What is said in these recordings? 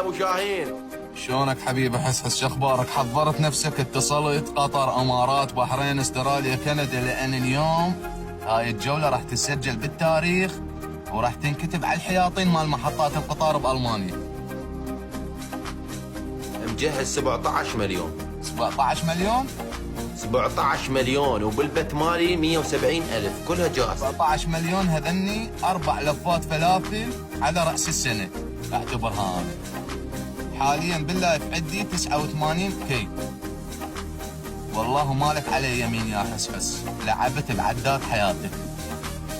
ابو شاهين. شلونك حبيبي حس شخبارك؟ حضرت نفسك؟ اتصلت؟ قطر، امارات، بحرين، استراليا، كندا، لان اليوم هاي الجوله راح تسجل بالتاريخ وراح تنكتب على الحياطين مال محطات القطار بالمانيا. مجهز 17 مليون. 17 مليون؟ 17 مليون وبالبت مالي 170 ألف كلها جاهزة. 17 مليون هذني 4 لفات فلافل على رأس السنة اعتبرها أنا. حاليا بالله في عندي 89 كي. والله مالك علي يمين يا حس لعبت بعداد حياتك.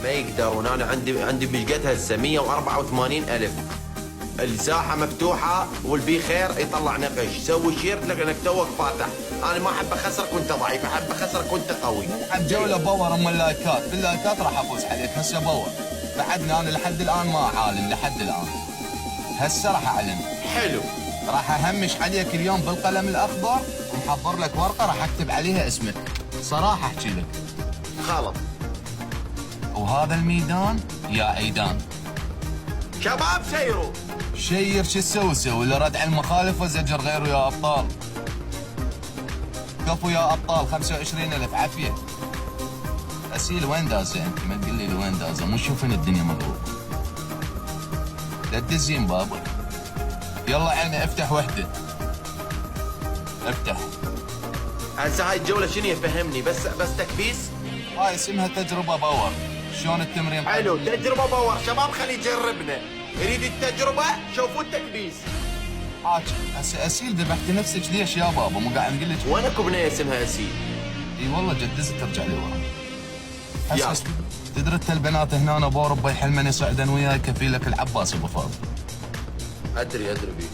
ما يقدرون، أنا عندي بشقتها هسه 184 ألف. الساحة مفتوحة والبي خير يطلع نقش. سوي شير لانك توك فاتح. أنا ما أحب أخسرك وأنت ضعيف، أحب أخسرك وأنت قوي. الجولة باور ام اللايكات، باللايكات راح افوز عليك هسه باور. بعدنا انا لحد الان ما اعالن، لحد الان هسه راح اعلن. حلو. راح اهمش عليك اليوم بالقلم الاخضر ومحضر لك ورقة راح اكتب عليها اسمك. صراحة احكي لك. خلص. وهذا الميدان يا عيدان. شباب سيروا. شير شو تسوي سوي، اللي رد على المخالف وزجر غيره يا ابطال. كفو يا ابطال. 25,000 عافية. اسيل وين دازه انت؟ ما تقول لي وين دازه، مو شوفين الدنيا مضروبه. لا تدزين بابا. يلا عيني افتح وحده. افتح. هسه هاي الجولة شنو يفهمني؟ بس تكبيس؟ هاي اسمها تجربة باور. شلون التمرين؟ حلو، تجربة باور. شباب خلي يجربنا. يريد التجربة شوفوا التكبيس. هسه اسيل ذبحت نفسك ليش يا بابا؟ مو قاعد نقول لك وانا بنية اسمها اسيل. اي والله جدزت ترجع لي ورا. يلا. تدري انت البنات هنا باوروبا يحلمن يصعدن وياي كفيلك العباس ابو فاضل. ادري بيه.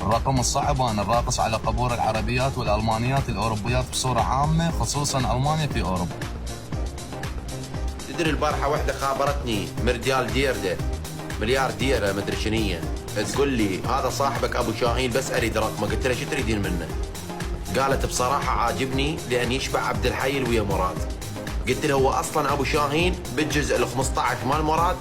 الرقم الصعب انا الراقص على قبور العربيات والالمانيات الاوروبيات بصوره عامه، خصوصا المانيا في اوروبا. تدري البارحه وحده خابرتني مرديال ديرده مليار ديره مدري شنيه، تقول لي هذا صاحبك ابو شاهين بس اريد رقمه. قلت لها شو تريدين منه؟ قالت بصراحه عاجبني لان يشبع عبد الحي ويا مراد. قلت له هو اصلا ابو شاهين بالجزء ال 15 مال مراد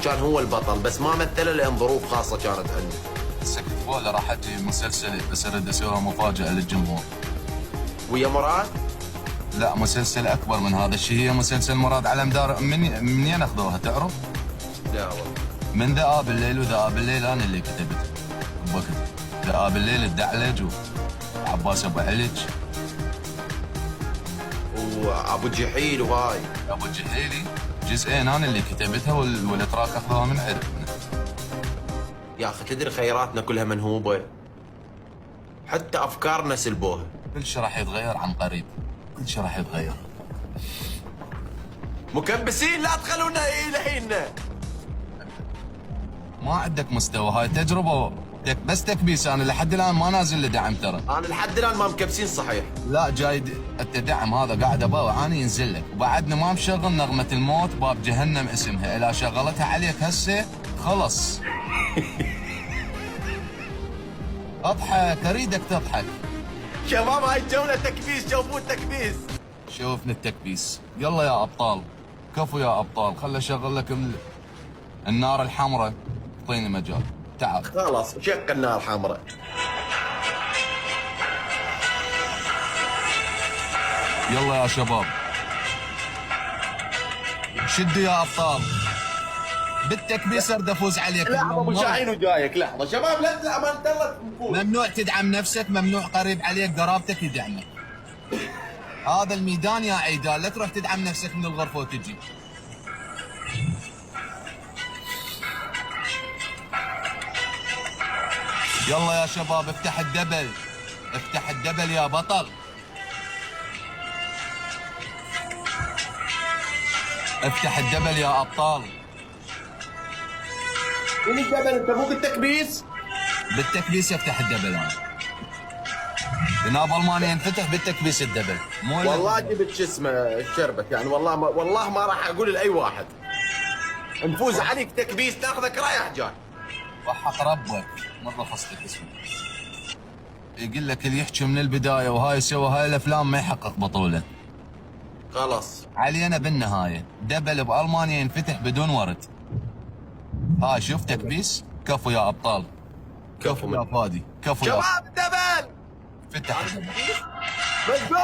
كان هو البطل، بس ما مثله لان ظروف خاصه كانت عنده. هسه كتبوا له راح اجي مسلسل بس اريد اسويها مفاجاه للجمهور. ويا مراد؟ لا مسلسل اكبر من هذا الشيء. هي مسلسل مراد على مدار منين اخذوها تعرف؟ لا والله. من ذئاب الليل وذئاب الليل انا اللي كتبت بوقت. ذئاب الليل الدعلج وعباس ابو علج وابو جحيل وهاي. ابو جحيلي جزئين انا اللي كتبتها والاتراك اخذوها من عندنا. يا اخي تدري خيراتنا كلها منهوبه، حتى افكارنا سلبوها. كل شيء راح يتغير عن قريب، كل شيء راح يتغير. مكبسين لا تخلونا الهينا. ما عندك مستوى، هاي تجربه بس تكبيس. انا لحد الان ما نازل لدعم ترى. انا لحد الان ما مكبسين صحيح. لا جاي انت دعم هذا قاعد اباوع انا ينزل لك. وبعدنا ما مشغل نغمه الموت باب جهنم اسمها، اذا شغلتها عليك هسه خلص. اضحك اريدك تضحك. شباب هاي الجولة تكبيس، شوفوا التكبيس. شوفنا التكبيس. يلا يا ابطال. كفو يا ابطال. خل اشغل لك النار الحمراء. اعطيني مجال. تعال. خلاص شق النار الحمراء. يلا يا شباب شدوا يا ابطال. بالتكبيس ارد افوز عليك. لحظة ابو شاهين وجايك. لحظة شباب لا ما انتظرت نفوز. ممنوع تدعم نفسك، ممنوع قريب عليك قرابتك يدعمك. هذا الميدان يا عيدان، لا تروح تدعم نفسك من الغرفة وتجي. يلا يا شباب افتح الدبل. افتح الدبل يا بطل. افتح الدبل يا ابطال. وين الجبل انت مو بالتكبيس؟ بالتكبيس افتح الدبل انا. بناب المانيا ينفتح بالتكبيس الدبل. مو والله جبت شو اسمه الشربت يعني. والله ما راح اقول لاي واحد. نفوز عليك تكبيس ناخذك رايح جاي. وحق ربك مرة خصتك اسمه. يقول لك اللي يحكي من البداية وهاي سوى هاي الافلام ما يحقق بطولة. خلاص علينا بالنهاية دبل بألمانيا ينفتح بدون ورد. ها شوف تكبيس. كفو يا ابطال. كفو يا فادي، كفو يا شباب الدبل. فتح. Let's go.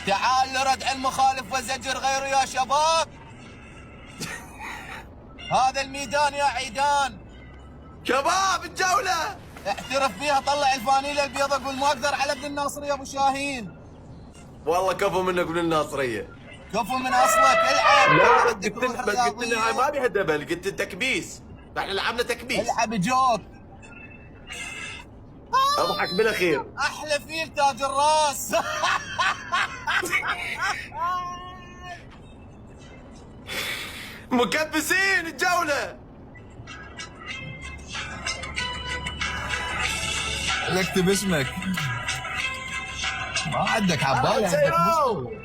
تعال لردع المخالف وزجر غيره يا شباب. هذا الميدان يا عيدان، شباب الجولة. اعترف فيها، طلع الفانيله البيضاء، قول ما اقدر على ابن الناصري يا ابو شاهين. والله كفو منك من الناصرية. كفو من اصلك، العب. لا بس قلت لنا هاي ما بيها دبل، قلت تكبيس. احنا لعبنا تكبيس. العب جوك. اضحك بالاخير. احلى فيل تاج الراس. مكبسين الجولة. اكتب اسمك. ما عندك عبالة.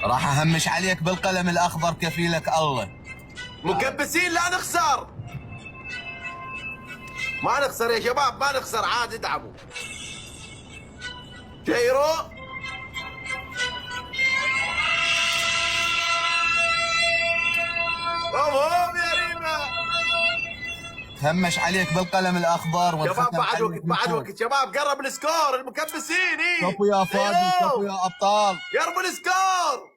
راح اهمش عليك بالقلم الاخضر كفيلك الله. مكبسين لا نخسر. ما نخسر يا شباب، ما نخسر، عاد ادعموا. شيرو. هم يا ريما. همش عليك بالقلم الاخضر. شباب بعد وقت، بعد وقت شباب، قرب السكور. المكبسين. كفو يا فادي، كفو يا ابطال. قربوا السكور.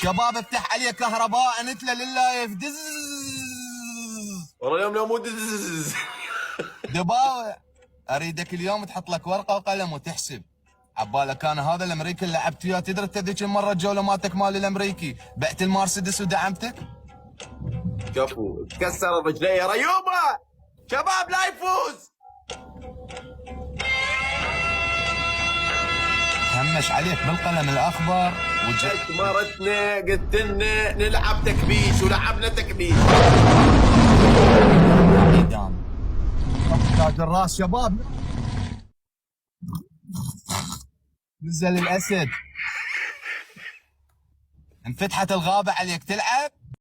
شباب افتح عليه كهرباء نتله لله دز. والله اليوم لو مو دز. دباوة، اريدك اليوم تحط لك ورقه وقلم وتحسب. عبالك انا هذا الامريكي اللي لعبت وياه، تدري انت ذيك المره الجوله مالتك مال الامريكي بعت المرسيدس ودعمتك؟ كفو تكسر الرجلين يا ريومه. شباب لا يفوز. همش عليك بالقلم الاخضر وجيت مرتنا قلت لنا نلعب تكبيش ولعبنا تكبيش. عيدان تاج الراس شباب. نزل الاسد. انفتحت الغابه عليك تلعب.